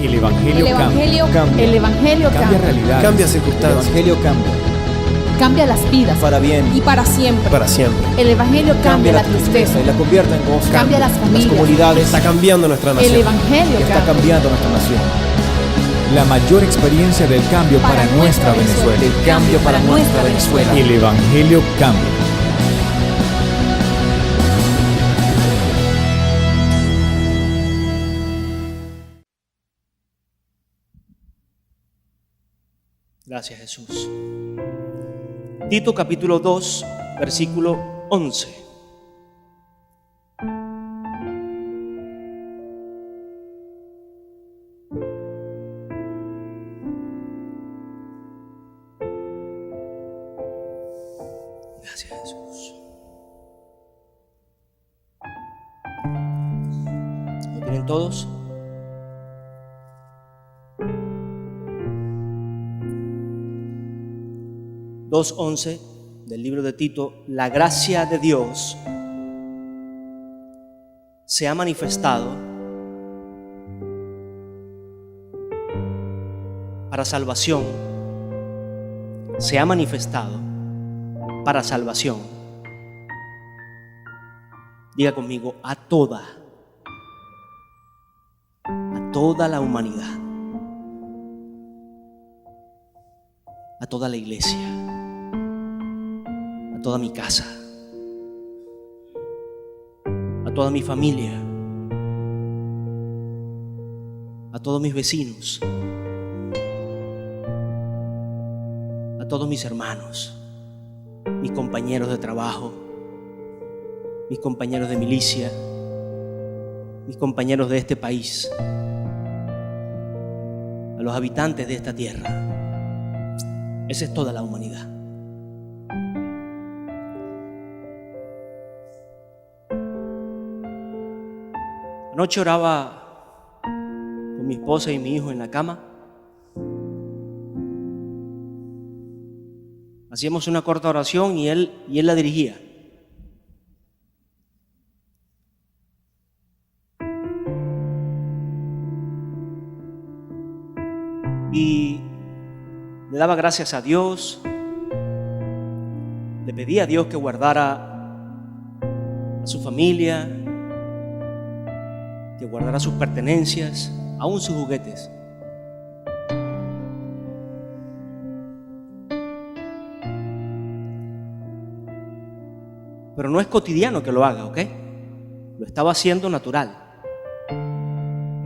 El Evangelio cambia. El Evangelio Cambia cambia. realidades. Cambia El circunstancias. Evangelio cambia. Cambia las vidas. Para bien. Y para siempre. Para siempre. El Evangelio cambia la tristeza. y la convierte en gozo. Cambia las familias. comunidades. Está cambiando nuestra El nación. Evangelio Está cambia. cambiando nuestra nación. La mayor experiencia del cambio para nuestra Venezuela. El cambio para nuestra Venezuela. El Evangelio cambia. Gracias, Jesús. Tito capítulo 2, versículo 11. Gracias, Jesús. ¿Lo tienen todos? Dos 11 del libro de Tito. La gracia de Dios se ha manifestado para salvación. Se ha manifestado para salvación. Diga conmigo, a toda la humanidad, a toda la iglesia, a toda mi casa, a toda mi familia, a todos mis vecinos, a todos mis hermanos, mis compañeros de trabajo, mis compañeros de milicia, mis compañeros de este país, a los habitantes de esta tierra. Esa es toda la humanidad. Anoche oraba con mi esposa y mi hijo en la cama. Hacíamos una corta oración y él la dirigía. Y le daba gracias a Dios. Le pedía a Dios que guardara a su familia, que guardara sus pertenencias, aún sus juguetes. Pero no es cotidiano que lo haga, ¿ok? Lo estaba haciendo natural,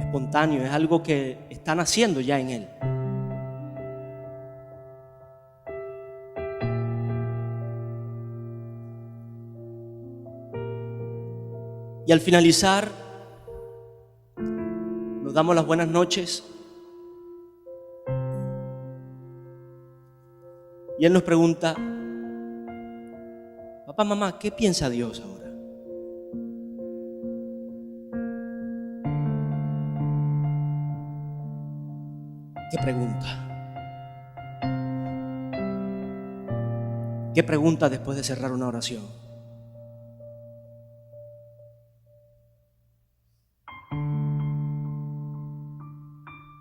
espontáneo, es algo que están haciendo ya en él. Y al finalizar, nos damos las buenas noches. Y él nos pregunta: papá, mamá, ¿qué piensa Dios ahora? ¿Qué pregunta? ¿Qué pregunta después de cerrar una oración?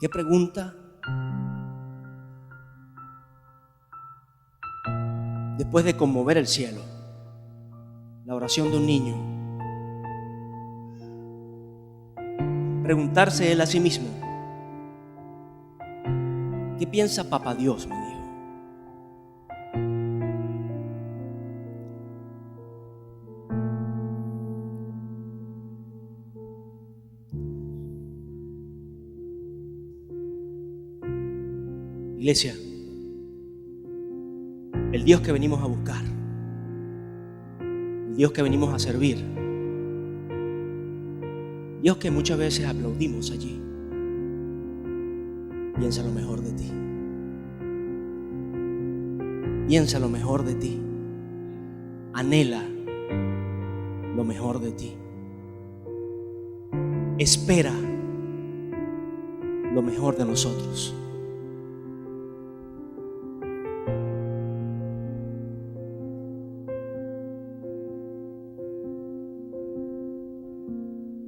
¿Qué pregunta después de conmover el cielo? La oración de un niño. Preguntarse él a sí mismo: ¿qué piensa papá Dios? Me dijo. Iglesia, el Dios que venimos a buscar, el Dios que venimos a servir, Dios que muchas veces aplaudimos allí, piensa lo mejor de ti. Piensa lo mejor de ti. Anhela lo mejor de ti. Espera lo mejor de nosotros.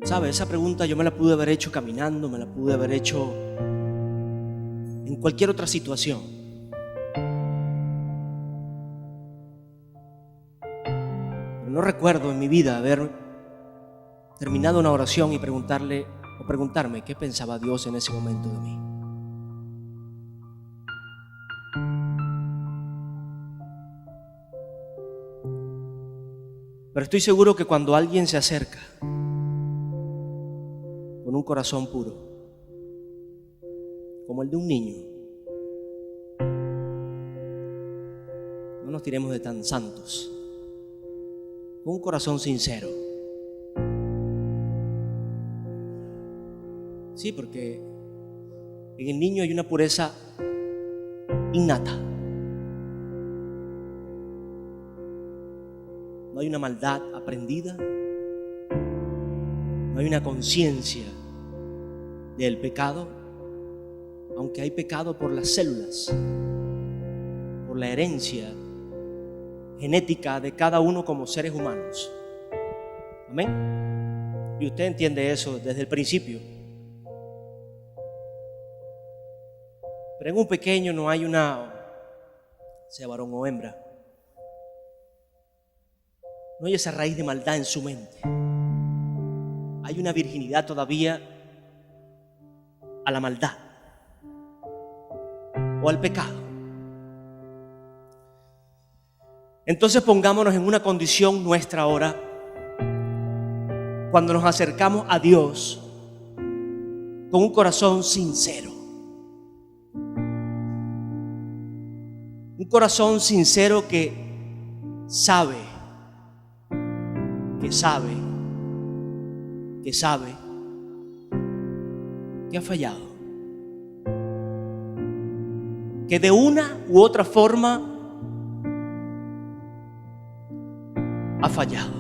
¿Sabe? esa pregunta yo me la pude haber hecho caminando, me la pude haber hecho en cualquier otra situación. Pero no recuerdo en mi vida haber terminado una oración y preguntarme qué pensaba Dios en ese momento de mí. Pero estoy seguro que cuando alguien se acerca con un corazón puro, como el de un niño, no nos tiremos de tan santos, con un corazón sincero. Sí, porque en el niño hay una pureza innata. No hay una maldad aprendida, no hay una conciencia del pecado, aunque hay pecado por las células, por la herencia genética de cada uno como seres humanos. Amén. Y usted entiende eso desde el principio. Pero en un pequeño no hay sea varón o hembra, no hay esa raíz de maldad en su mente. Hay una virginidad todavía a la maldad o al pecado. Entonces pongámonos en una condición nuestra ahora, cuando nos acercamos a Dios con un corazón sincero. Un corazón sincero que sabe que ha fallado, que de una u otra forma ha fallado.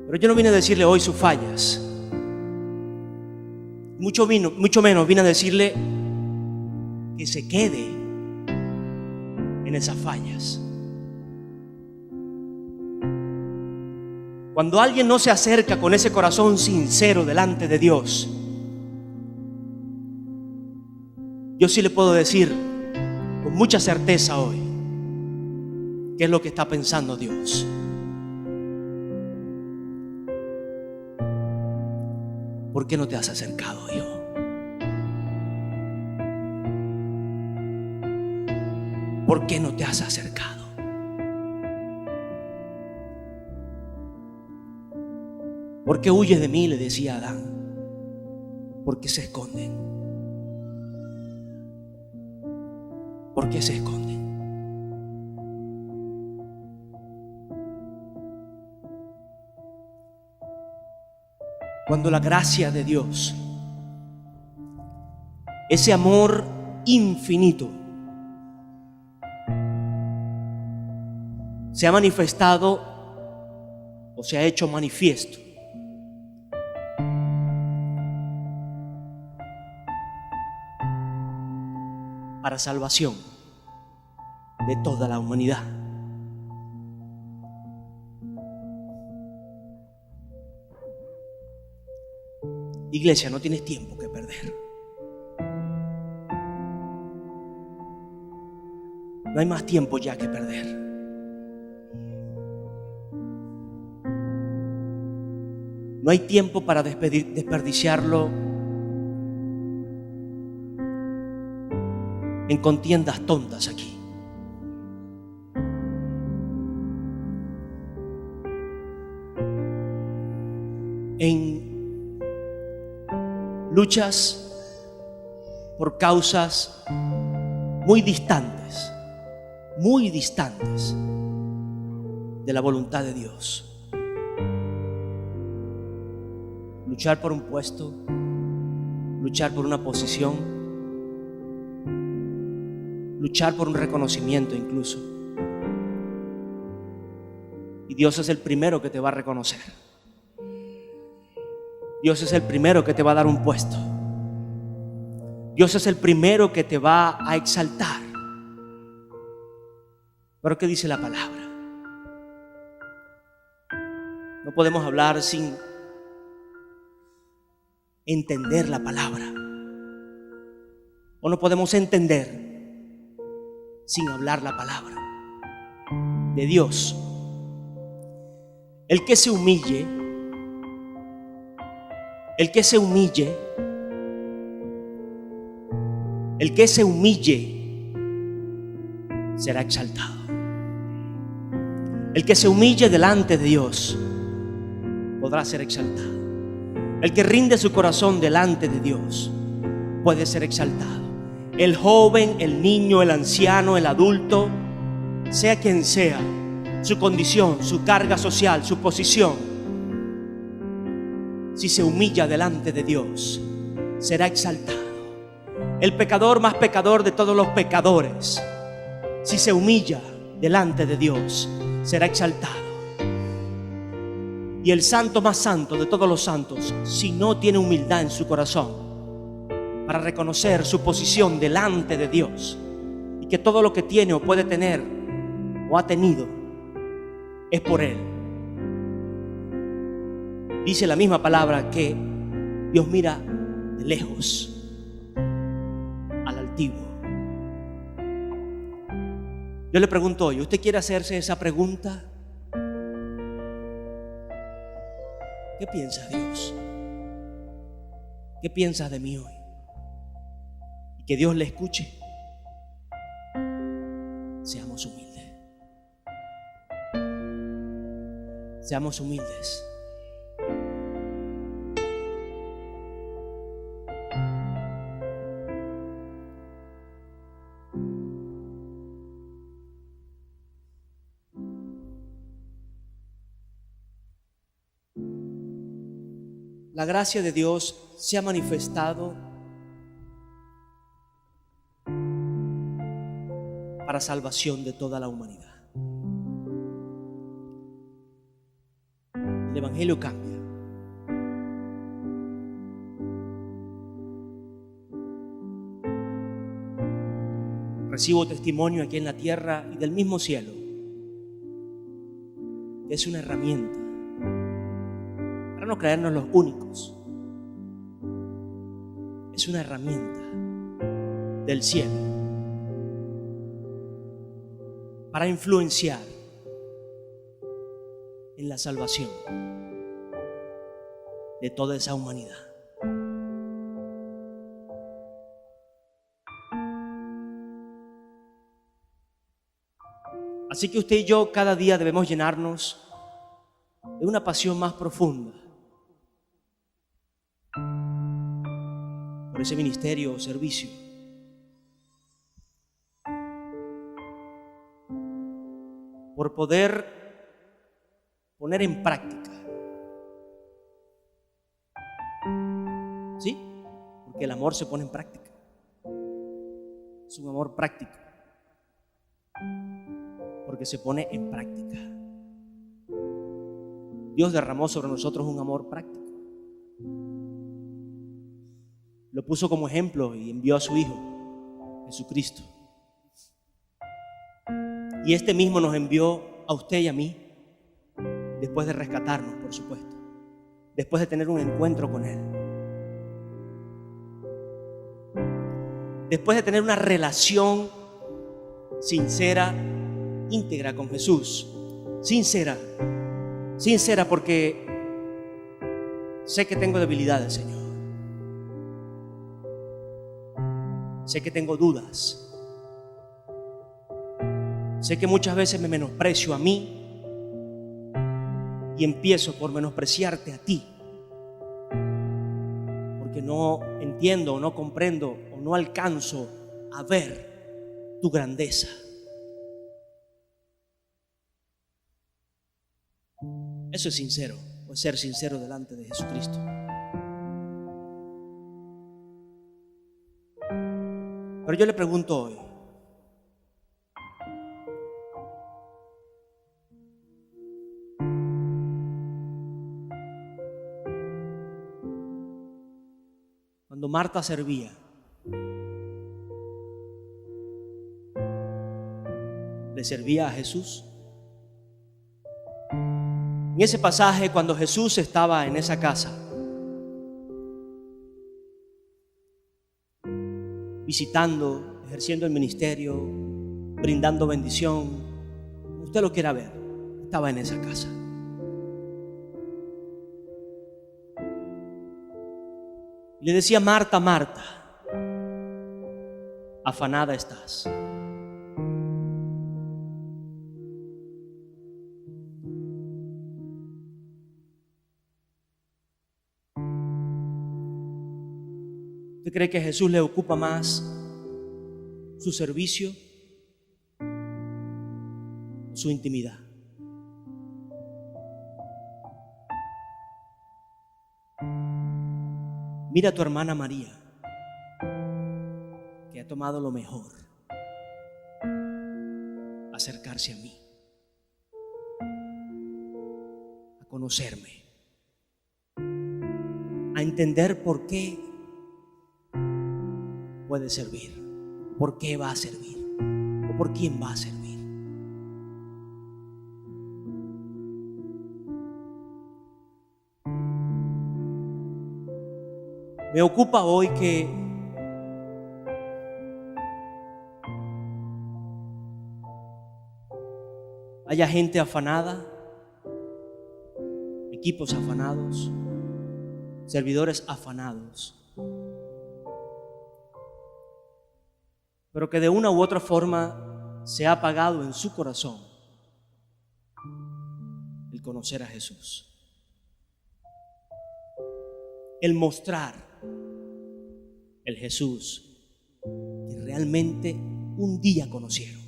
Pero yo no vine a decirle hoy sus fallas, mucho menos vine a decirle que se quede en esas fallas. Cuando alguien no se acerca con ese corazón sincero delante de Dios, yo sí le puedo decir con mucha certeza hoy qué es lo que está pensando Dios. ¿Por qué no te has acercado, hijo? ¿Por qué no te has acercado? ¿Por qué huyes de mí?, le decía Adán. ¿Por qué se esconden? ¿Por qué se esconden? Cuando la gracia de Dios, ese amor infinito, se ha manifestado o se ha hecho manifiesto, para salvación de toda la humanidad. Iglesia, no tienes tiempo que perder. No hay más tiempo ya que perder. No hay tiempo para desperdiciarlo en contiendas tontas aquí. En luchas por causas muy distantes de la voluntad de Dios. Luchar por un puesto, luchar por una posición, luchar por un reconocimiento incluso. Y Dios es el primero que te va a reconocer. Dios es el primero que te va a dar un puesto. Dios es el primero que te va a exaltar. Pero ¿qué dice la palabra? No podemos hablar sin entender la palabra. O no podemos entender sin hablar la palabra de Dios. El que se humille, el que se humille, el que se humille será exaltado. El que se humille delante de Dios podrá ser exaltado. El que rinde su corazón delante de Dios puede ser exaltado. El joven, el niño, el anciano, el adulto, sea quien sea su condición, su carga social, su posición, si se humilla delante de Dios, será exaltado. El pecador más pecador de todos los pecadores, si se humilla delante de Dios, será exaltado. Y el santo más santo de todos los santos, si no tiene humildad en su corazón para reconocer su posición delante de Dios y que todo lo que tiene o puede tener o ha tenido es por Él. Dice la misma palabra que Dios mira de lejos al altivo. Yo le pregunto hoy, ¿usted quiere hacerse esa pregunta? ¿Qué piensa Dios? ¿Qué piensas de mí hoy? Y que Dios le escuche. Seamos humildes. Seamos humildes. La gracia de Dios se ha manifestado para salvación de toda la humanidad. El Evangelio cambia. Recibo testimonio aquí en la tierra y del mismo cielo que es una herramienta para no creernos los únicos. Es una herramienta del cielo para influenciar en la salvación de toda esa humanidad. Así que usted y yo cada día debemos llenarnos de una pasión más profunda por ese ministerio o servicio. Por poder poner en práctica. ¿Sí? Porque el amor se pone en práctica. Es un amor práctico. Porque se pone en práctica. Dios derramó sobre nosotros un amor práctico. Lo puso como ejemplo y envió a su Hijo, Jesucristo. Y este mismo nos envió a usted y a mí después de rescatarnos, por supuesto, después de tener un encuentro con Él, después de tener una relación sincera, íntegra con Jesús. Sincera porque sé que tengo debilidades, Señor. Sé que tengo dudas. Sé que muchas veces me menosprecio a mí y empiezo por menospreciarte a ti, porque no entiendo o no comprendo o no alcanzo a ver tu grandeza. Eso es sincero, o es ser sincero delante de Jesucristo. Pero yo le pregunto hoy, cuando Marta servía, ¿le servía a Jesús? En ese pasaje, cuando Jesús estaba en esa casa, visitando, ejerciendo el ministerio, brindando bendición, como usted lo quiera ver, estaba en esa casa. Le decía: Marta, Marta, afanada estás. ¿Usted cree que a Jesús le ocupa más su servicio o su intimidad? Mira a tu hermana María, que ha tomado lo mejor, acercarse a mí, a conocerme, a entender por qué puede servir, por qué va a servir o por quién va a servir. Me ocupa hoy que haya gente afanada, equipos afanados, servidores afanados, pero que de una u otra forma se ha apagado en su corazón el conocer a Jesús, el mostrar el Jesús que realmente un día conocieron.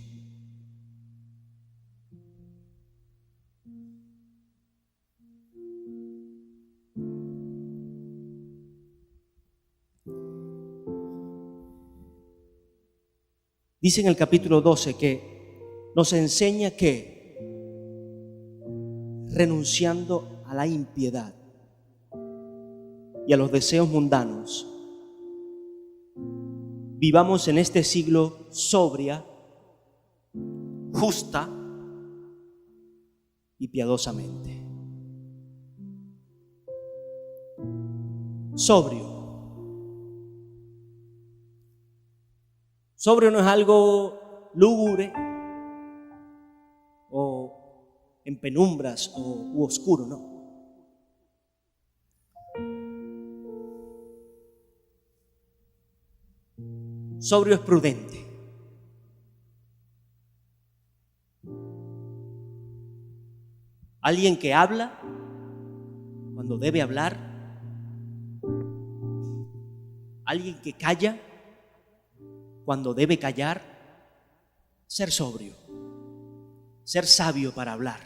Dice en el capítulo 12 que nos enseña que, renunciando a la impiedad y a los deseos mundanos, vivamos en este siglo sobria, justa y piadosamente. Sobrio. Sobrio no es algo lúgubre o en penumbras u oscuro, no. Sobrio es prudente. Alguien que habla cuando debe hablar. Alguien que calla cuando debe callar. Ser sobrio. Ser sabio para hablar.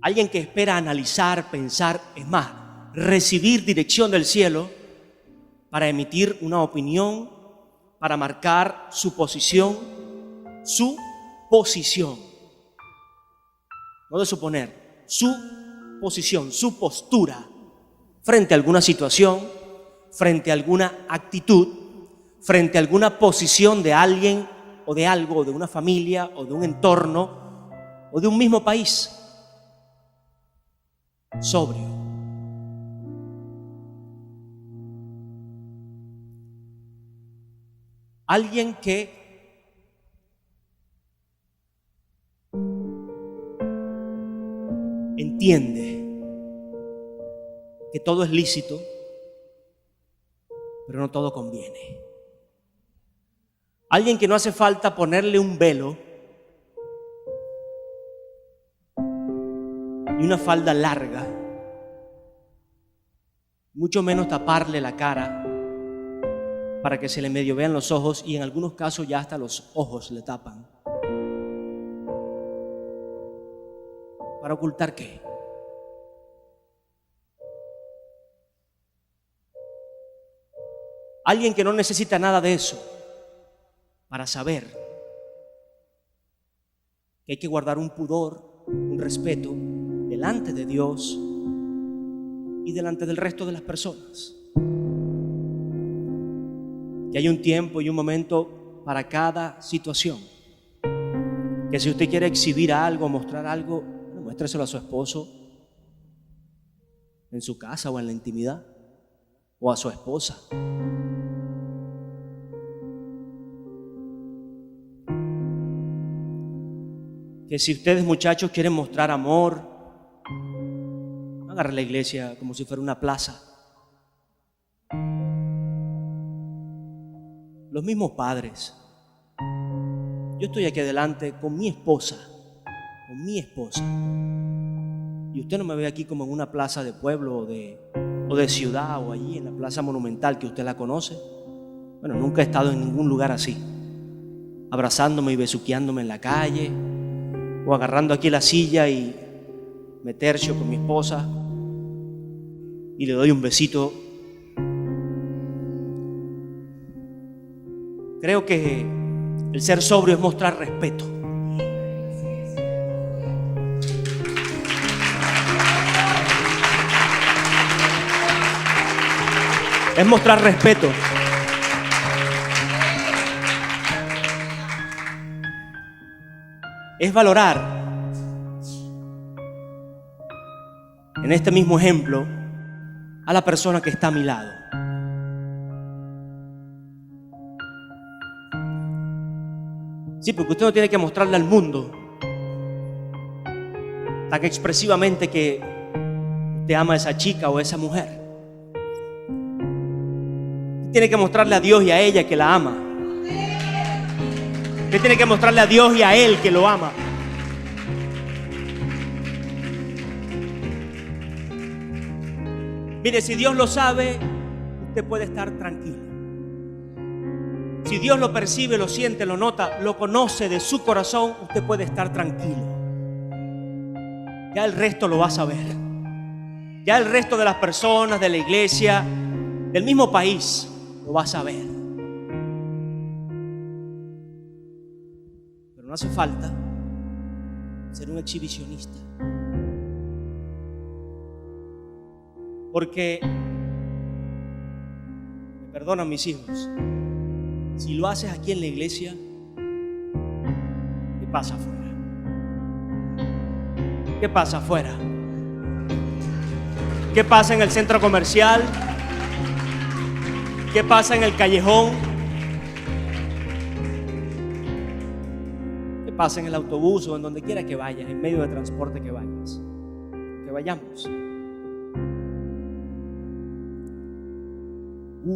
Alguien que espera analizar, pensar, es más, recibir dirección del cielo para emitir una opinión, para marcar su posición, no de suponer, su posición, su postura frente a alguna situación, frente a alguna actitud, frente a alguna posición de alguien o de algo, o de una familia o de un entorno o de un mismo país. Sobrio. Alguien que entiende que todo es lícito, pero no todo conviene. Alguien que no hace falta ponerle un velo y una falda larga, mucho menos taparle la cara para que se le medio vean los ojos, y en algunos casos ya hasta los ojos le tapan. ¿Para ocultar qué? Alguien que no necesita nada de eso para saber que hay que guardar un pudor, un respeto delante de Dios y delante del resto de las personas. Que hay un tiempo y un momento para cada situación. Que si usted quiere exhibir algo, mostrar algo, Muéstreselo a su esposo en su casa o en la intimidad, o a su esposa. Que si ustedes, muchachos, quieren mostrar amor, no agarren la iglesia como si fuera una plaza. Los mismos padres. Yo estoy aquí adelante con mi esposa, y usted no me ve aquí como en una plaza de pueblo o de ciudad, o allí en la plaza monumental que usted la conoce. Bueno, nunca he estado en ningún lugar así, abrazándome y besuqueándome en la calle, o agarrando aquí la silla y me tercio con mi esposa y le doy un besito. Creo que el ser sobrio es mostrar respeto. Es mostrar respeto. Es valorar. En este mismo ejemplo, a la persona que está a mi lado. Sí, porque usted no tiene que mostrarle al mundo tan expresivamente que usted ama a esa chica o a esa mujer. Usted tiene que mostrarle a Dios y a ella que la ama. Usted tiene que mostrarle a Dios y a Él que lo ama. Mire, si Dios lo sabe, usted puede estar tranquilo. Si Dios lo percibe, lo siente, lo nota, lo conoce de su corazón, usted puede estar tranquilo. Ya el resto lo va a saber. Ya el resto de las personas, de la iglesia, del mismo país, lo va a saber. Pero no hace falta ser un exhibicionista. Porque, me perdonan mis hijos, si lo haces aquí en la iglesia, ¿qué pasa afuera? ¿Qué pasa afuera? ¿Qué pasa en el centro comercial? ¿Qué pasa en el callejón? ¿Qué pasa en el autobús o en donde quiera que vayas, en medio de transporte que vayas? Que vayamos.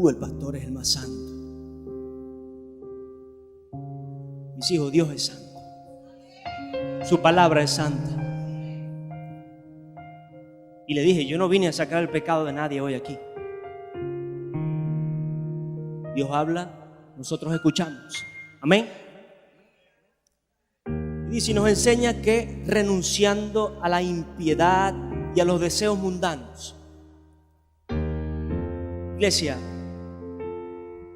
El pastor es el más santo. Mis hijos, Dios es santo. Su palabra es santa. Y le dije, yo no vine a sacar el pecado de nadie hoy aquí. Dios habla, nosotros escuchamos. Amén. Y si nos enseña que renunciando a la impiedad y a los deseos mundanos, iglesia,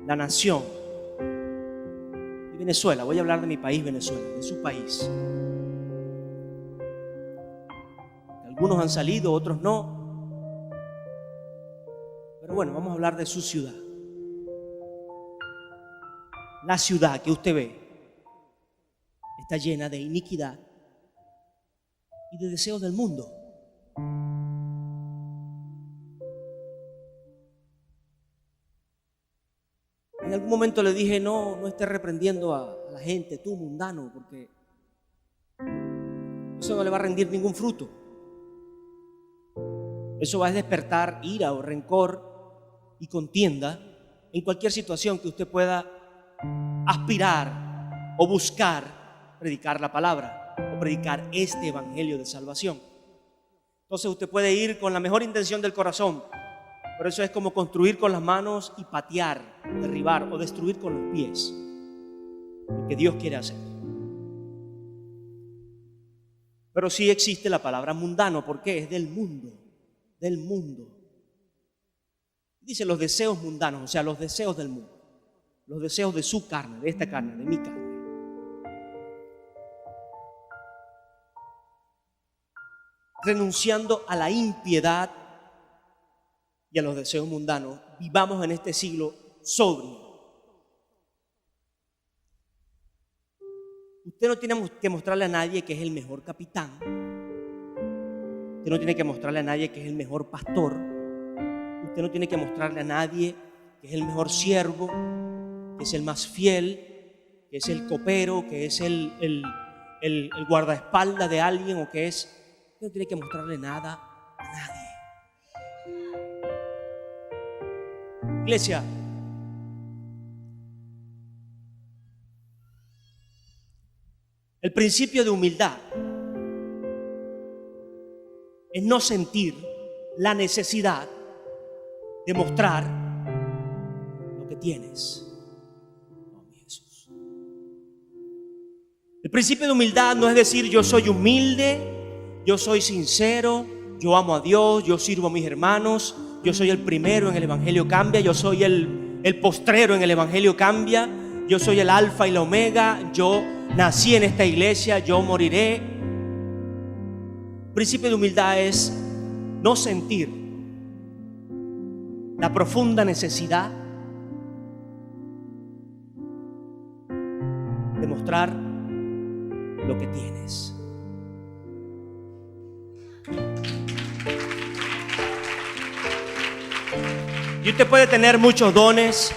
la nación de Venezuela, voy a hablar de mi país, Venezuela, de su país. Algunos han salido, otros no. Pero bueno, vamos a hablar de su ciudad. La ciudad que usted ve está llena de iniquidad y de deseos del mundo. En algún momento le dije, no estés reprendiendo a la gente, tú mundano, porque eso no le va a rendir ningún fruto. Eso va a despertar ira o rencor y contienda en cualquier situación que usted pueda aspirar o buscar predicar la palabra o predicar este evangelio de salvación. Entonces usted puede ir con la mejor intención del corazón, pero eso es como construir con las manos y patear, derribar o destruir con los pies. Lo que Dios quiere hacer. Pero sí existe la palabra mundano, porque es del mundo. Del mundo. Dice los deseos mundanos, o sea, los deseos del mundo. Los deseos de su carne, de esta carne, de mi carne. Renunciando a la impiedad y a los deseos mundanos, vivamos en este siglo sobrio. Usted no tiene que mostrarle a nadie que es el mejor capitán, Usted no tiene que mostrarle a nadie que es el mejor pastor. Usted no tiene que mostrarle a nadie que es el mejor siervo, que es el más fiel, que es el copero, que es el guardaespaldas de alguien, o que es... Usted no tiene que mostrarle nada a nadie. Iglesia, el principio de humildad es no sentir la necesidad de mostrar lo que tienes. Oh, mi Jesús. El principio de humildad no es decir yo soy humilde, yo soy sincero, yo amo a Dios, yo sirvo a mis hermanos, yo soy el primero en el Evangelio Cambia, yo soy el postrero en el Evangelio Cambia, yo soy el alfa y la omega, yo nací en esta iglesia, yo moriré. El principio de humildad es no sentir la profunda necesidad de mostrar lo que tienes. Y usted puede tener muchos dones,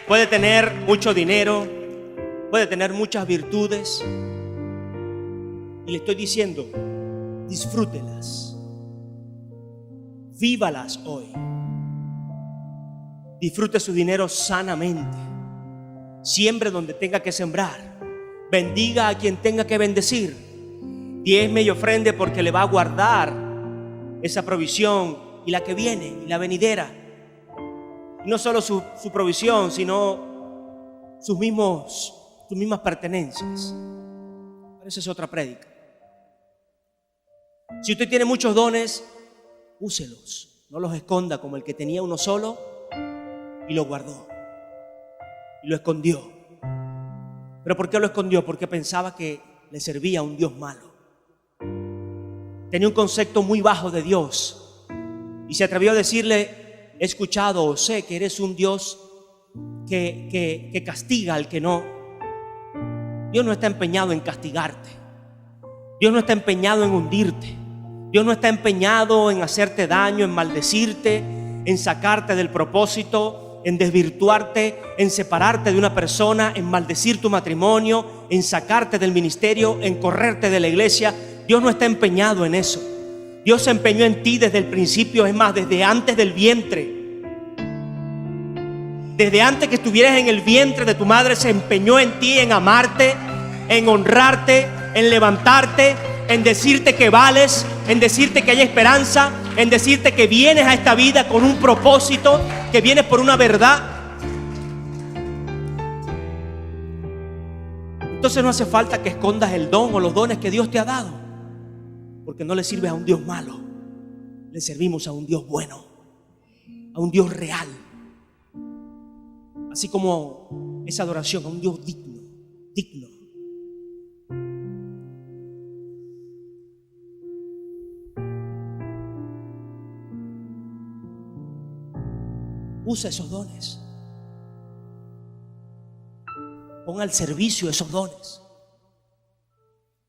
puede tener mucho dinero, puede tener muchas virtudes, y le estoy diciendo, disfrútelas, vívalas hoy. Disfrute su dinero sanamente, siembre donde tenga que sembrar, bendiga a quien tenga que bendecir, diezme y ofrende, porque le va a guardar esa provisión y la que viene y la venidera. Y no solo su provisión, sino sus mismas pertenencias. Pero esa es otra prédica. Si usted tiene muchos dones, úselos, no los esconda como el que tenía uno solo y lo guardó y lo escondió. ¿Pero por qué lo escondió? Porque pensaba que le servía a un Dios malo. Tenía un concepto muy bajo de Dios y se atrevió a decirle: he escuchado o sé que eres un Dios que castiga al que no. Dios no está empeñado en castigarte. Dios no está empeñado en hundirte. Dios no está empeñado en hacerte daño, en maldecirte, en sacarte del propósito, en desvirtuarte, en separarte de una persona, en maldecir tu matrimonio, en sacarte del ministerio, en correrte de la iglesia. Dios no está empeñado en eso. Dios se empeñó en ti desde el principio, es más, desde antes del vientre. Desde antes que estuvieras en el vientre de tu madre, se empeñó en ti, en amarte, en honrarte, en levantarte, en decirte que vales, en decirte que hay esperanza, en decirte que vienes a esta vida con un propósito, que vienes por una verdad. Entonces no hace falta que escondas el don o los dones que Dios te ha dado, porque no le sirves a un Dios malo, le servimos a un Dios bueno, a un Dios real, así como esa adoración a un Dios digno. Usa esos dones, pon al servicio esos dones.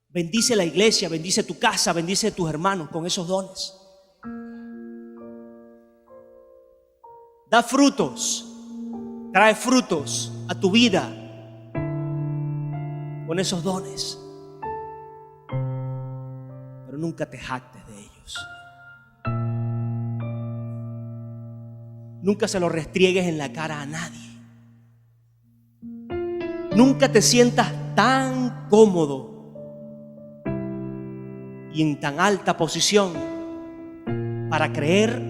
Bendice la iglesia, bendice tu casa, bendice a tus hermanos con esos dones. Da frutos, trae frutos a tu vida con esos dones. Pero nunca te jactes de ellos. Nunca se lo restriegues en la cara a nadie. Nunca te sientas tan cómodo y en tan alta posición para creer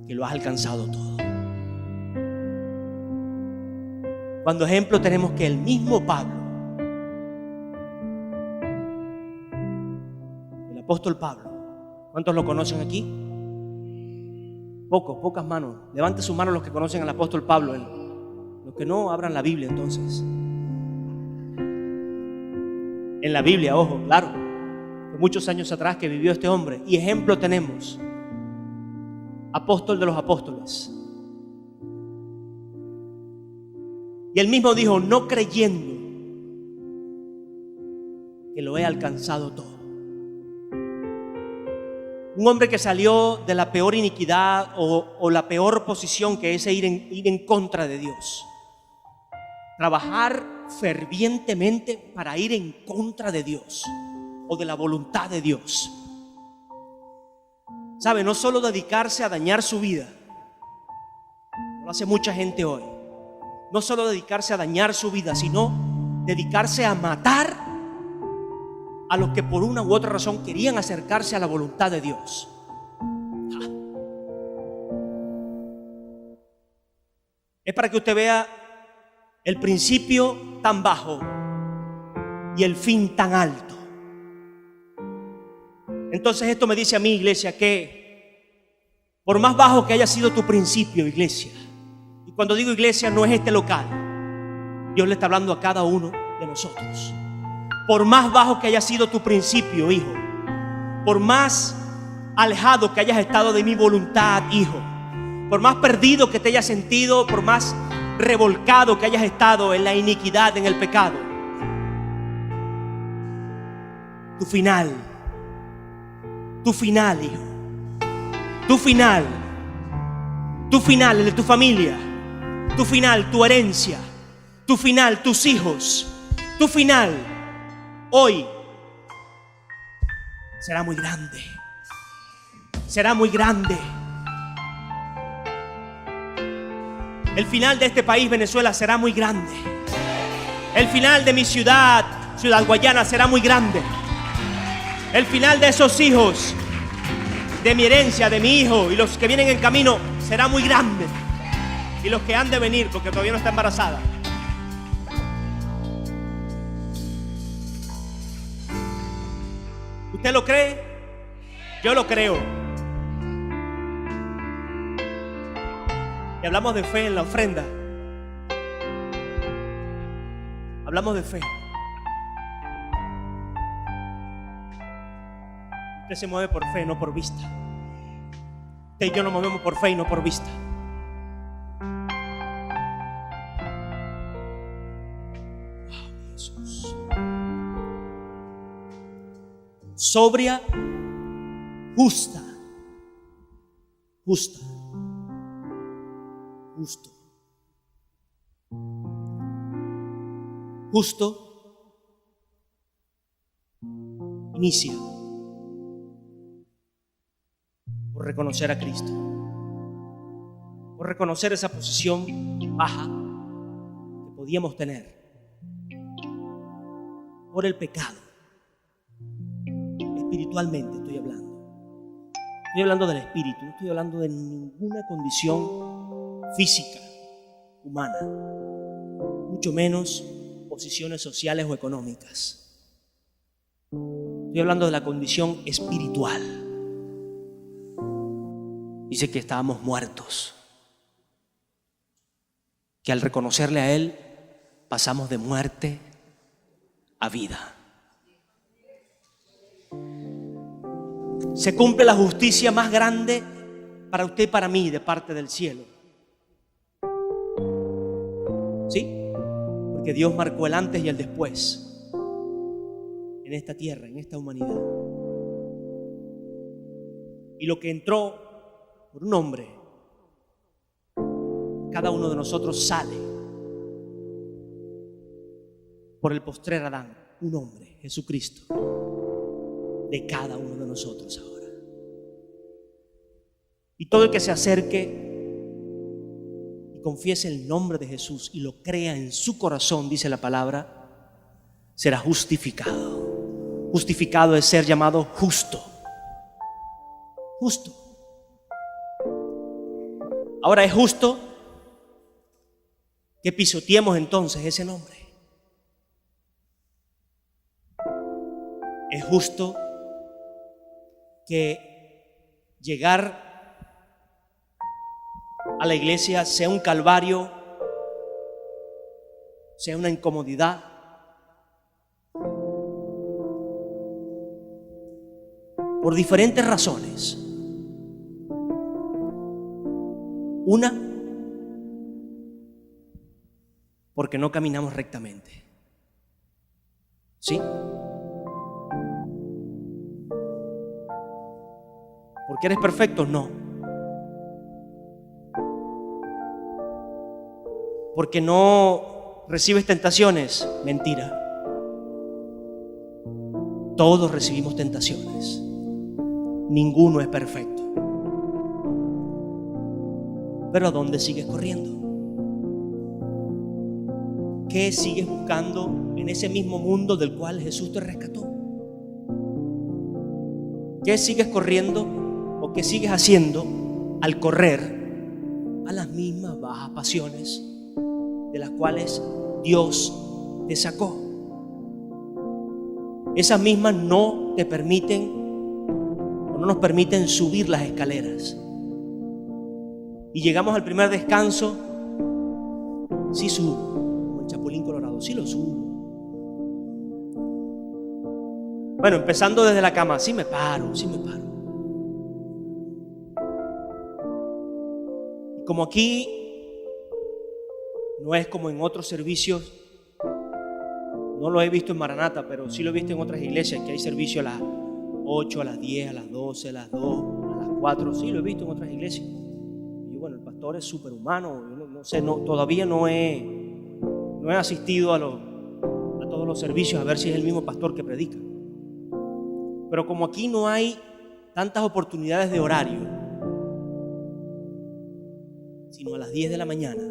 que lo has alcanzado todo. Cuando ejemplo tenemos que el mismo Pablo, el apóstol Pablo, ¿cuántos lo conocen aquí? Pocas manos. Levante su mano los que conocen al apóstol Pablo. Los que no, abran la Biblia entonces. En la Biblia, ojo, claro, de muchos años atrás que vivió este hombre. Y ejemplo tenemos, apóstol de los apóstoles. Y él mismo dijo: no creyendo que lo he alcanzado todo. Un hombre que salió de la peor iniquidad o la peor posición, que es ir en contra de Dios. Trabajar fervientemente para ir en contra de Dios o de la voluntad de Dios. ¿Sabe? No solo dedicarse a dañar su vida, lo hace mucha gente hoy. No solo dedicarse a dañar su vida, sino dedicarse a matar a los que por una u otra razón querían acercarse a la voluntad de Dios. Es para que usted vea el principio tan bajo y el fin tan alto. Entonces esto me dice a mí, iglesia, que por más bajo que haya sido tu principio, iglesia, y cuando digo iglesia no es este local, Dios le está hablando a cada uno de nosotros. Por más bajo que haya sido tu principio, hijo, por más alejado que hayas estado de mi voluntad, hijo, por más perdido que te hayas sentido, por más revolcado que hayas estado en la iniquidad, en el pecado, tu final, hijo, tu final, el de tu familia, tu final, tu herencia, tu final, tus hijos, tu final, hoy será muy grande. Será muy grande. El final de este país, Venezuela, será muy grande. El final de mi ciudad, Ciudad Guayana, será muy grande. El final de esos hijos, de mi herencia, de mi hijo y los que vienen en camino, será muy grande. Y los que han de venir, porque todavía no está embarazada. ¿Usted lo cree? Yo lo creo. Y hablamos de fe en la ofrenda. Hablamos de fe. Usted se mueve por fe, no por vista. Usted y yo nos movemos por fe y no por vista. Wow, Jesús. Sobria, justa, justo. Justo inicia por reconocer a Cristo, por reconocer esa posición baja que podíamos tener, por el pecado. Espiritualmente estoy hablando. Estoy hablando del espíritu, no estoy hablando de ninguna condición física, humana, mucho menos posiciones sociales o económicas. Estoy hablando de la condición espiritual. Dice que estábamos muertos, que al reconocerle a Él pasamos de muerte a vida. Se cumple la justicia más grande para usted y para mí de parte del cielo. ¿Sí? Porque Dios marcó el antes y el después en esta tierra, en esta humanidad. Y lo que entró por un hombre, cada uno de nosotros sale por el postrer Adán, un hombre, Jesucristo, de cada uno de nosotros ahora. Y todo el que se acerque y confiese el nombre de Jesús y lo crea en su corazón, dice la palabra, será justificado. Justificado es ser llamado justo. Justo. Ahora es justo que pisoteemos entonces ese nombre. Es justo que llegar a la iglesia sea un calvario, sea una incomodidad. Por diferentes razones. Una, porque no caminamos rectamente. ¿Sí? ¿Porque eres perfecto? No. ¿Porque no recibes tentaciones? Mentira. Todos recibimos tentaciones. Ninguno es perfecto. Pero ¿a dónde sigues corriendo? ¿Qué sigues buscando en ese mismo mundo del cual Jesús te rescató? ¿Qué sigues corriendo o qué sigues haciendo al correr a las mismas bajas pasiones de las cuales Dios te sacó? Esas mismas no te permiten o no nos permiten subir las escaleras. Y llegamos al primer descanso. Sí subo, como el Chapulín Colorado, sí lo subo. Bueno, empezando desde la cama, sí me paro. Y como aquí no es como en otros servicios, no lo he visto en Maranata, pero sí lo he visto en otras iglesias, que hay servicio a las 8, a las 10, a las 12, a las 2, a las 4, sí lo he visto en otras iglesias. Y bueno, el pastor es superhumano, yo no sé, todavía no he asistido a todos los servicios a ver si es el mismo pastor que predica. Pero como aquí no hay tantas oportunidades de horario, sino a las 10 de la mañana,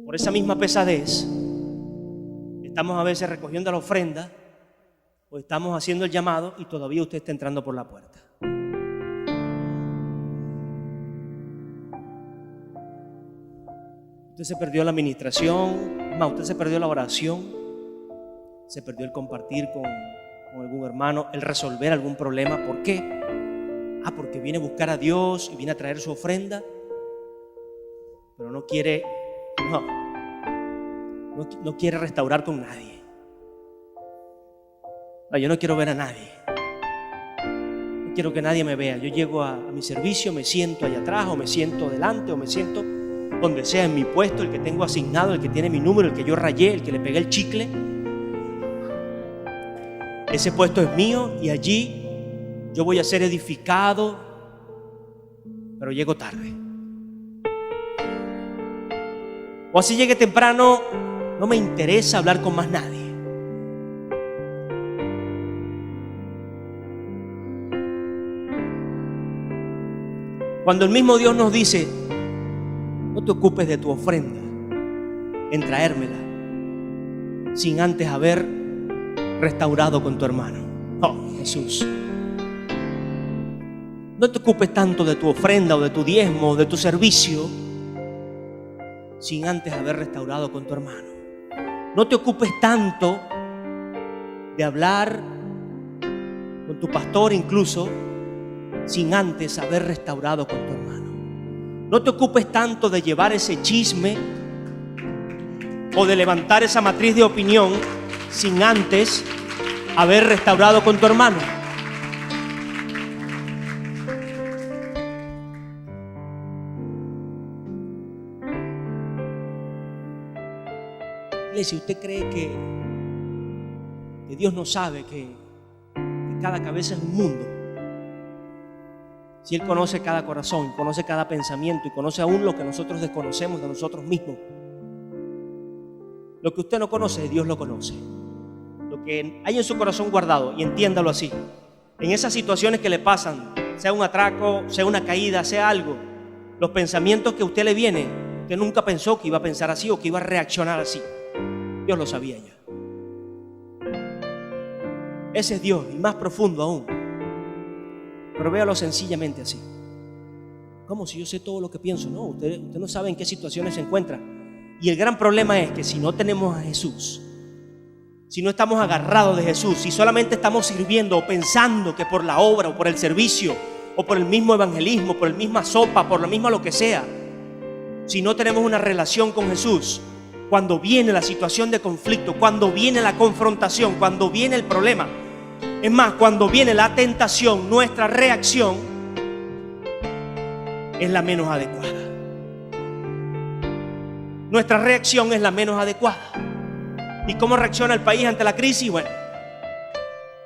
por esa misma pesadez, estamos a veces recogiendo la ofrenda o estamos haciendo el llamado y todavía usted está entrando por la puerta. Usted se perdió la administración, usted se perdió la oración, se perdió el compartir con algún hermano, el resolver algún problema. ¿Por qué? Porque viene a buscar a Dios y viene a traer su ofrenda, pero no quiere restaurar con nadie. Yo no quiero ver a nadie. No quiero que nadie me vea. Yo llego a mi servicio, me siento allá atrás, o me siento delante, o me siento donde sea, en mi puesto, el que tengo asignado, el que tiene mi número, el que yo rayé, el que le pegué el chicle. Ese puesto es mío y allí yo voy a ser edificado, pero llego tarde. O así llegue temprano, no me interesa hablar con más nadie. Cuando el mismo Dios nos dice: no te ocupes de tu ofrenda en traérmela sin antes haber restaurado con tu hermano. Oh, Jesús. No te ocupes tanto de tu ofrenda o de tu diezmo o de tu servicio sin antes haber restaurado con tu hermano. No te ocupes tanto de hablar con tu pastor incluso sin antes haber restaurado con tu hermano. No te ocupes tanto de llevar ese chisme o de levantar esa matriz de opinión sin antes haber restaurado con tu hermano. Si usted cree que Dios no sabe que cada cabeza es un mundo, si Él conoce cada corazón, conoce cada pensamiento y conoce aún lo que nosotros desconocemos de nosotros mismos, lo que usted no conoce, Dios lo conoce. Lo que hay en su corazón guardado, y entiéndalo así, en esas situaciones que le pasan, sea un atraco, sea una caída, sea algo, los pensamientos que a usted le vienen, usted nunca pensó que iba a pensar así o que iba a reaccionar así. Dios lo sabía ya. Ese es Dios, y más profundo aún. Pero véalo sencillamente así. ¿Cómo si yo sé todo lo que pienso? No, usted no sabe en qué situaciones se encuentra. Y el gran problema es que si no tenemos a Jesús, si no estamos agarrados de Jesús, si solamente estamos sirviendo o pensando que por la obra o por el servicio o por el mismo evangelismo, por la misma sopa, por lo mismo lo que sea, si no tenemos una relación con Jesús, cuando viene la situación de conflicto, cuando viene la confrontación, cuando viene el problema, es más, cuando viene la tentación, nuestra reacción es la menos adecuada. Nuestra reacción es la menos adecuada. ¿Y cómo reacciona el país ante la crisis? Bueno,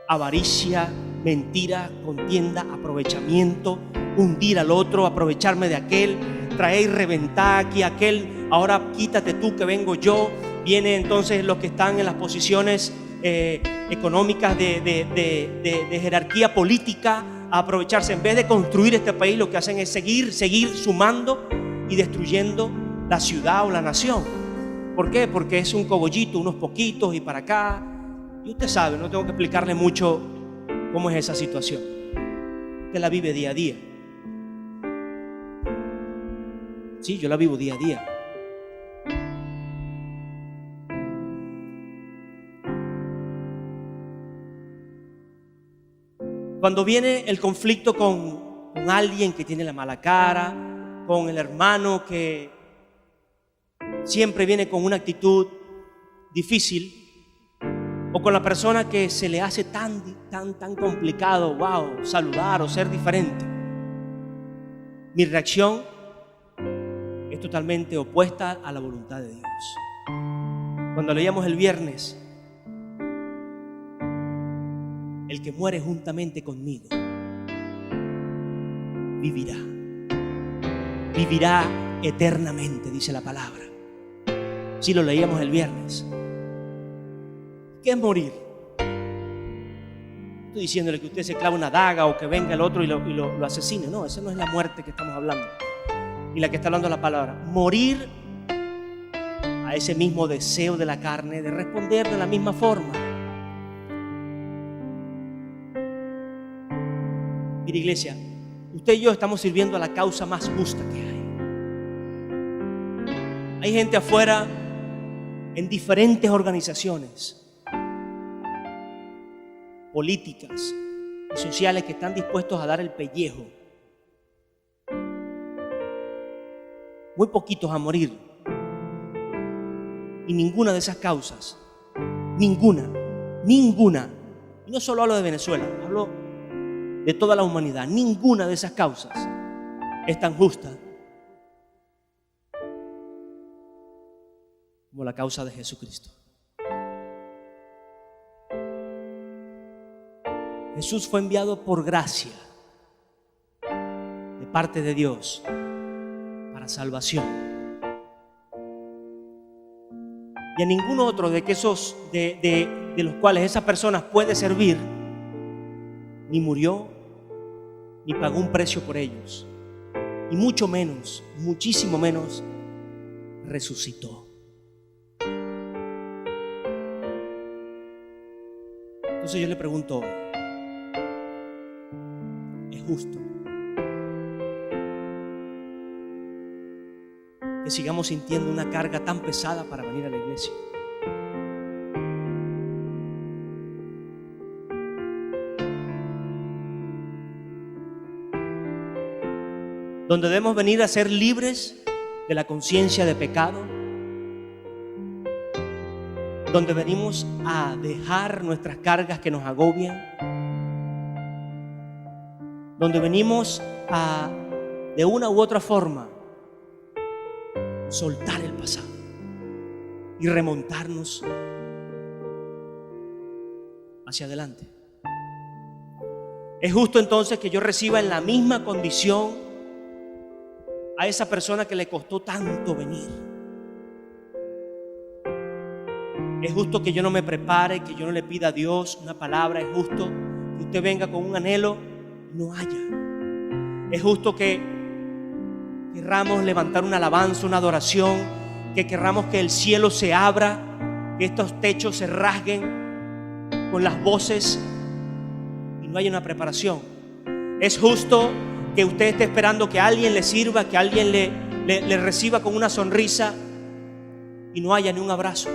avaricia, mentira, contienda, aprovechamiento, hundir al otro, aprovecharme de aquel, traer y reventar aquí a aquel, ahora quítate tú que vengo yo. Viene entonces los que están en las posiciones económicas de jerarquía política a aprovecharse. En vez de construir este país, lo que hacen es seguir sumando y destruyendo la ciudad o la nación. ¿Por qué? Porque es un cogollito, unos poquitos y para acá. Y usted sabe, no tengo que explicarle mucho cómo es esa situación. Usted la vive día a día. Sí, yo la vivo día a día. Cuando viene el conflicto con alguien que tiene la mala cara, con el hermano que siempre viene con una actitud difícil, o con la persona que se le hace tan complicado, saludar o ser diferente, mi reacción es totalmente opuesta a la voluntad de Dios. Cuando leíamos el viernes, el que muere juntamente conmigo vivirá eternamente, dice la palabra. Sí, lo leíamos el viernes. ¿Qué es morir? No estoy diciéndole que usted se clave una daga o que venga el otro y lo asesine. No, esa no es la muerte que estamos hablando y la que está hablando la palabra. Morir a ese mismo deseo de la carne de responder de la misma forma. Mire, iglesia, usted y yo estamos sirviendo a la causa más justa que hay. Hay gente afuera en diferentes organizaciones políticas y sociales que están dispuestos a dar el pellejo. Muy poquitos a morir. Y ninguna de esas causas, ninguna, y no solo hablo de Venezuela, hablo de toda la humanidad, ninguna de esas causas es tan justa como la causa de Jesucristo. Jesús fue enviado por gracia de parte de Dios para salvación. Y a ningún otro de los cuales esa persona puede servir, ni murió, ni pagó un precio por ellos, y mucho menos, muchísimo menos, resucitó. Entonces yo le pregunto hoy, ¿es justo que sigamos sintiendo una carga tan pesada para venir a la iglesia? Donde debemos venir a ser libres de la conciencia de pecado, donde venimos a dejar nuestras cargas que nos agobian, donde venimos a, de una u otra forma, soltar el pasado y remontarnos hacia adelante. Es justo entonces que yo reciba en la misma condición a esa persona que le costó tanto venir. Es justo que yo no me prepare, que yo no le pida a Dios una palabra. Es justo que usted venga con un anhelo y no haya. Es justo que querramos levantar una alabanza, una adoración, que querramos que el cielo se abra, que estos techos se rasguen con las voces y no haya una preparación. Es justo que usted esté esperando que alguien le sirva, que alguien le reciba con una sonrisa y no haya ni un abrazo.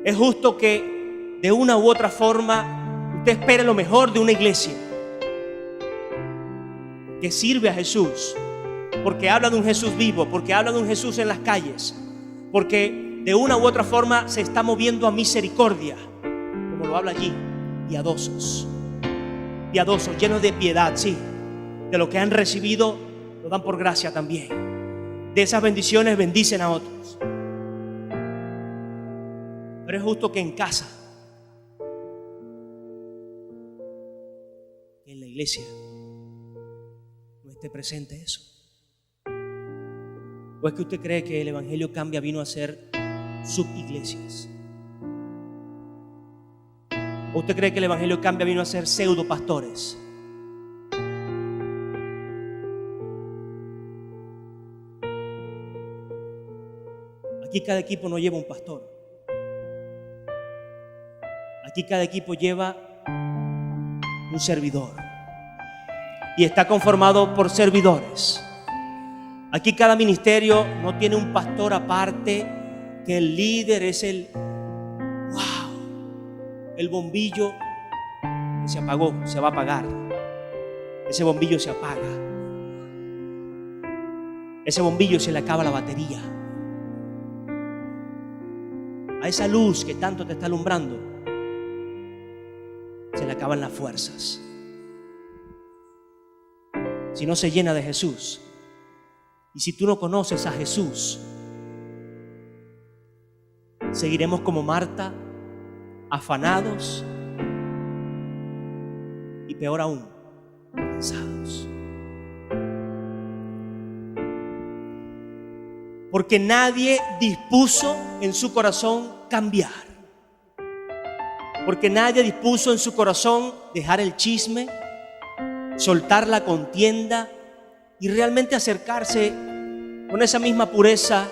Es justo que de una u otra forma usted espere lo mejor de una iglesia que sirve a Jesús, porque habla de un Jesús vivo, porque habla de un Jesús en las calles, porque de una u otra forma se está moviendo a misericordia, como lo habla allí, piadosos, llenos de piedad, sí, de lo que han recibido lo dan por gracia también. De esas bendiciones bendicen a otros. Pero es justo que en casa iglesia no esté presente eso? ¿O es que usted cree que el Evangelio Cambia vino a ser subiglesias? ¿O usted cree que el Evangelio Cambia vino a ser pseudo pastores? Aquí cada equipo no lleva un pastor. Aquí cada equipo lleva un servidor. Y está conformado por servidores. Aquí cada ministerio no tiene un pastor aparte, que el líder es el bombillo que se apagó, se va a apagar. Ese bombillo se apaga. Ese bombillo se le acaba la batería. A esa luz que tanto te está alumbrando se le acaban las fuerzas. Si no se llena de Jesús, y si tú no conoces a Jesús, seguiremos como Marta, afanados y peor aún, cansados. Porque nadie dispuso en su corazón cambiar. Porque nadie dispuso en su corazón dejar el chisme, soltar la contienda y realmente acercarse con esa misma pureza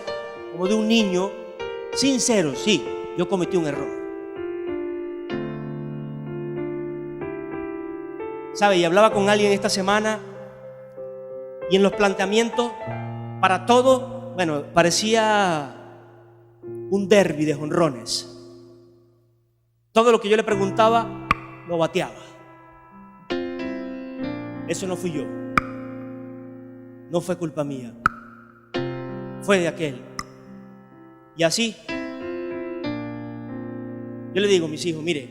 como de un niño sincero. Sí, yo cometí un error. ¿Sabe? Y hablaba con alguien esta semana y en los planteamientos para todo, bueno, parecía un derbi de jonrones. Todo lo que yo le preguntaba lo bateaba. Eso no fui yo. No fue culpa mía. Fue de aquel. Y así yo le digo a mis hijos, mire,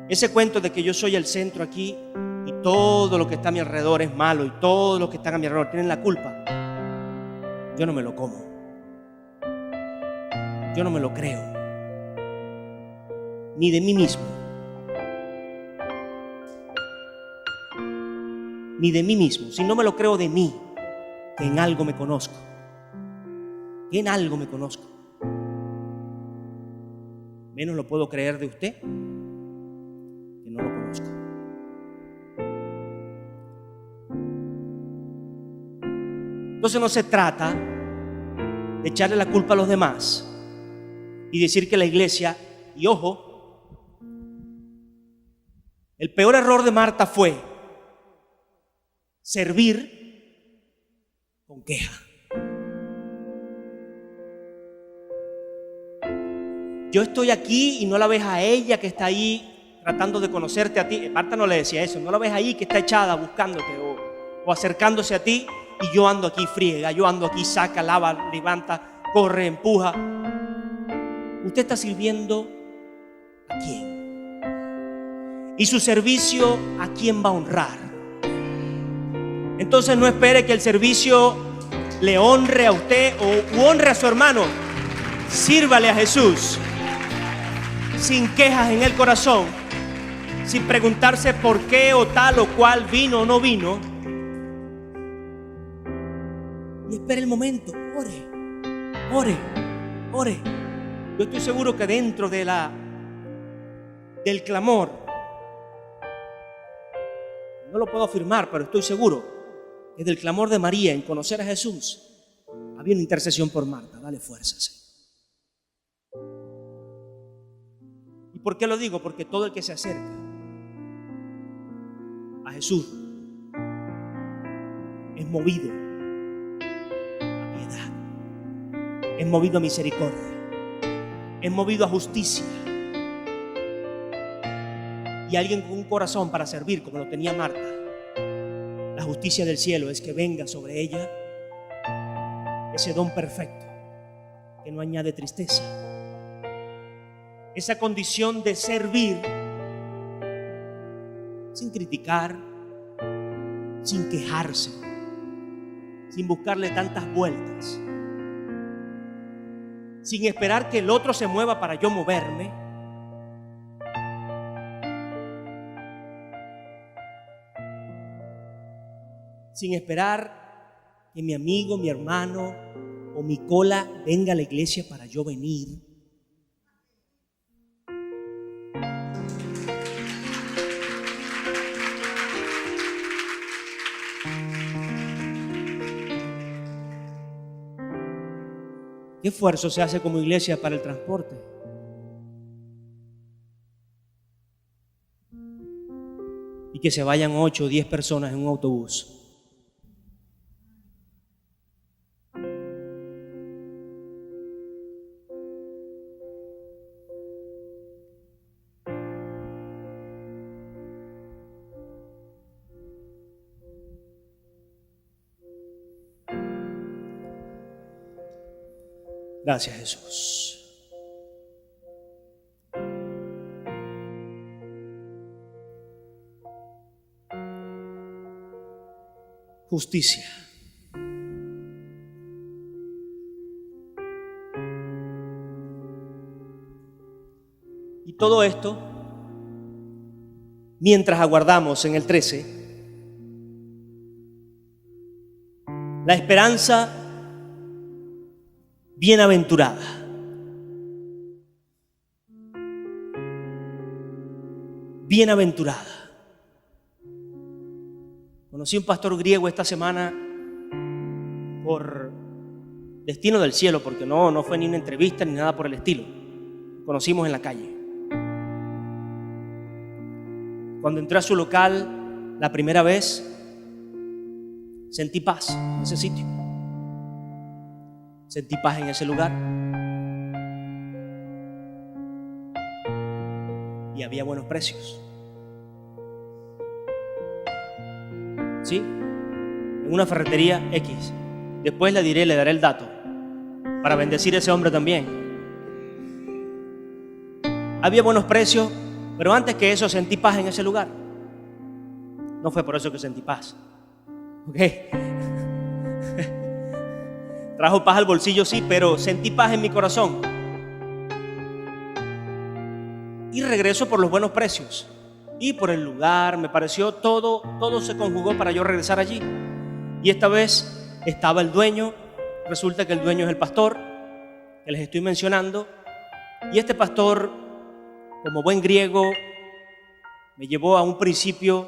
ese cuento de que yo soy el centro aquí y todo lo que está a mi alrededor es malo y todos los que están a mi alrededor tienen la culpa, yo no me lo como. Yo no me lo creo. Ni de mí mismo. Ni de mí mismo. Si no me lo creo de mí, que en algo me conozco. Que en algo me conozco. Menos lo puedo creer de usted, que no lo conozco. Entonces no se trata de echarle la culpa a los demás y decir que la iglesia, y ojo, el peor error de Marta fue servir con queja. Yo estoy aquí y no la ves a ella que está ahí tratando de conocerte a ti. Marta no le decía eso, no la ves ahí que está echada buscándote o acercándose a ti, y yo ando aquí friega, yo ando aquí, saca, lava, levanta, corre, empuja. ¿Usted está sirviendo a quién? ¿Y su servicio a quién va a honrar? Entonces no espere que el servicio le honre a usted o honre a su hermano. Sírvale a Jesús sin quejas en el corazón, sin preguntarse por qué o tal o cual vino o no vino. Y espere el momento, ore. Yo estoy seguro que dentro de del clamor, no lo puedo afirmar, pero estoy seguro que del clamor de María en conocer a Jesús había una intercesión por Marta. Dale fuerzas. ¿Y por qué lo digo? Porque todo el que se acerca a Jesús es movido a piedad, es movido a misericordia, es movido a justicia. Y alguien con un corazón para servir como lo tenía Marta, la justicia del cielo es que venga sobre ella ese don perfecto que no añade tristeza, esa condición de servir sin criticar, sin quejarse, sin buscarle tantas vueltas, sin esperar que el otro se mueva para yo moverme. sin esperar que mi amigo, mi hermano o mi cola venga a la iglesia para yo venir. ¿Qué esfuerzo se hace como iglesia para el transporte? Y que se vayan 8 o 10 personas en un autobús. Gracias, Jesús. Justicia. Y todo esto, mientras aguardamos en el 13, la esperanza bienaventurada. Bienaventurada. Conocí un pastor griego esta semana por destino del cielo, porque no fue ni una entrevista ni nada por el estilo. Conocimos en la calle. Cuando entré a su local la primera vez, sentí paz en ese sitio. Sentí paz en ese lugar. Y había buenos precios. ¿Sí? En una ferretería X. Después le daré el dato para bendecir a ese hombre también. Había buenos precios, pero antes que eso sentí paz en ese lugar. No fue por eso que sentí paz. ¿Ok? Trajo paz al bolsillo, sí, pero sentí paz en mi corazón. Y regreso por los buenos precios. Y por el lugar, me pareció todo se conjugó para yo regresar allí. Y esta vez estaba el dueño. Resulta que el dueño es el pastor que les estoy mencionando. Y este pastor, como buen griego, me llevó a un principio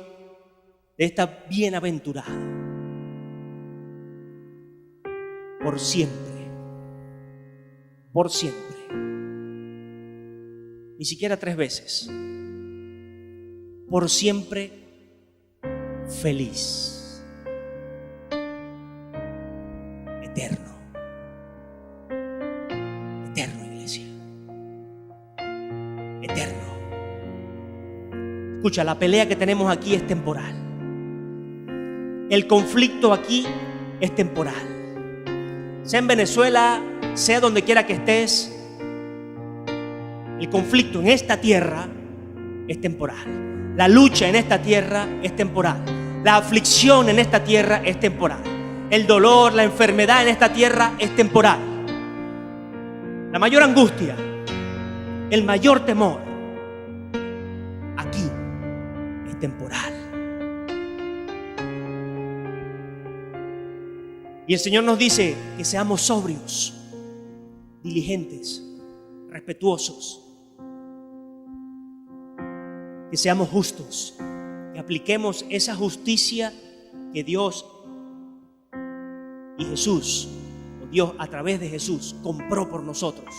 de esta bienaventurada. Por siempre. Por siempre. Ni siquiera 3 veces. Por siempre feliz. Eterno. Eterno, iglesia. Eterno. Escucha, la pelea que tenemos aquí es temporal. El conflicto aquí es temporal. Sea en Venezuela, sea donde quiera que estés, el conflicto en esta tierra es temporal. La lucha en esta tierra es temporal. La aflicción en esta tierra es temporal. El dolor, la enfermedad en esta tierra es temporal. La mayor angustia, el mayor temor, aquí es temporal. Y el Señor nos dice que seamos sobrios, diligentes, respetuosos, que seamos justos, que apliquemos esa justicia que Dios y Jesús, o Dios a través de Jesús, compró por nosotros,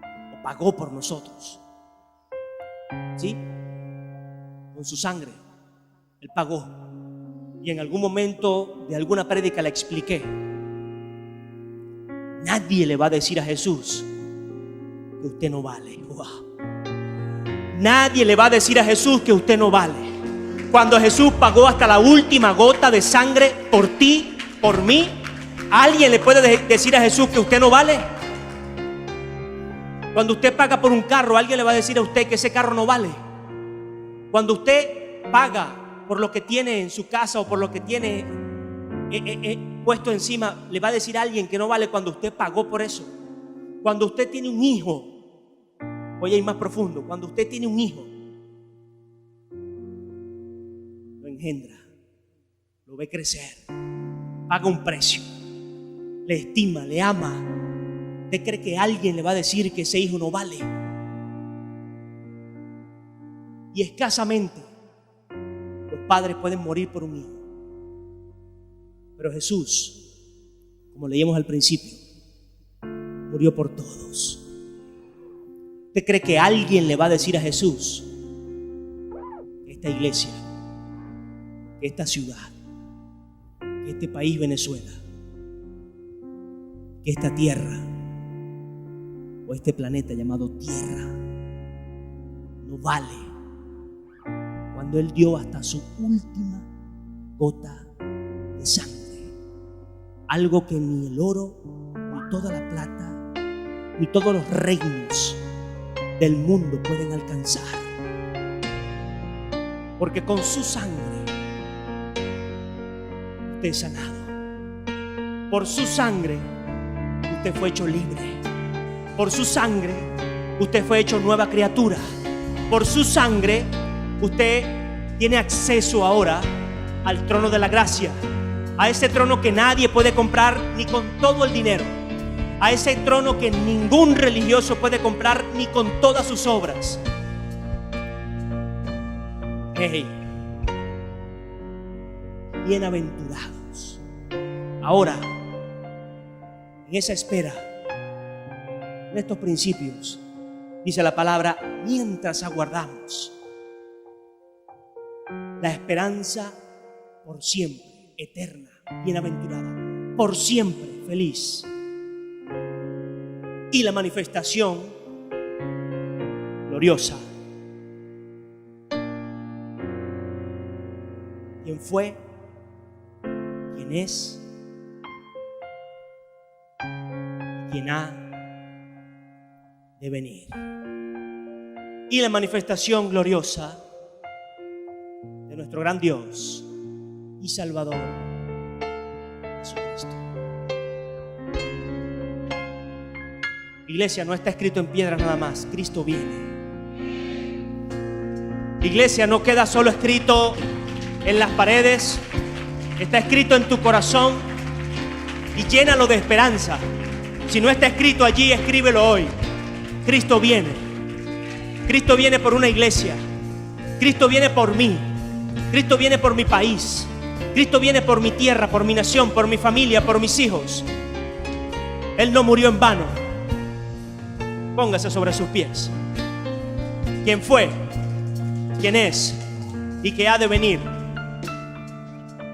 o pagó por nosotros. ¿Sí? Con su sangre, Él pagó. Y en algún momento de alguna prédica le expliqué: nadie le va a decir a Jesús que usted no vale. Wow. Nadie le va a decir a Jesús que usted no vale. Cuando Jesús pagó hasta la última gota de sangre por ti, por mí, ¿alguien le puede decir a Jesús que usted no vale? Cuando usted paga por un carro, ¿alguien le va a decir a usted que ese carro no vale? Cuando usted paga por lo que tiene en su casa o por lo que tiene puesto encima, ¿le va a decir a alguien que no vale cuando usted pagó por eso? Cuando usted tiene un hijo, voy a ir más profundo, cuando usted tiene un hijo, lo engendra, lo ve crecer, paga un precio, le estima, le ama. ¿Usted cree que alguien le va a decir que ese hijo no vale? Y escasamente los padres pueden morir por un hijo. Pero Jesús, como leíamos al principio, murió por todos. ¿Usted cree que alguien le va a decir a Jesús que esta iglesia, que esta ciudad, que este país Venezuela, que esta tierra o este planeta llamado Tierra no vale, cuando Él dio hasta su última gota de sangre? Algo que ni el oro, ni toda la plata, ni todos los reinos del mundo pueden alcanzar. Porque con su sangre usted es sanado. Por su sangre usted fue hecho libre. Por su sangre usted fue hecho nueva criatura. Por su sangre usted tiene acceso ahora al trono de la gracia, a ese trono que nadie puede comprar ni con todo el dinero, a ese trono que ningún religioso puede comprar ni con todas sus obras. Hey, bienaventurados. Ahora, en esa espera, en estos principios, dice la palabra, mientras aguardamos la esperanza por siempre, eterna, bienaventurada, por siempre feliz, y la manifestación gloriosa. ¿Quién fue? ¿Quién es? ¿Quién ha de venir? Y la manifestación gloriosa de nuestro gran Dios y Salvador Jesucristo. Iglesia, no está escrito en piedra nada más, Cristo viene. Iglesia, no queda solo escrito en las paredes, está escrito en tu corazón y llénalo de esperanza. Si no está escrito allí, escríbelo hoy. Cristo viene. Cristo viene por una iglesia. Cristo viene por mí. Cristo viene por mi país. Cristo viene por mi tierra, por mi nación, por mi familia, por mis hijos. Él no murió en vano. Póngase sobre sus pies. ¿Quién fue? ¿Quién es? ¿Y qué ha de venir?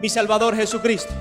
Mi Salvador Jesucristo.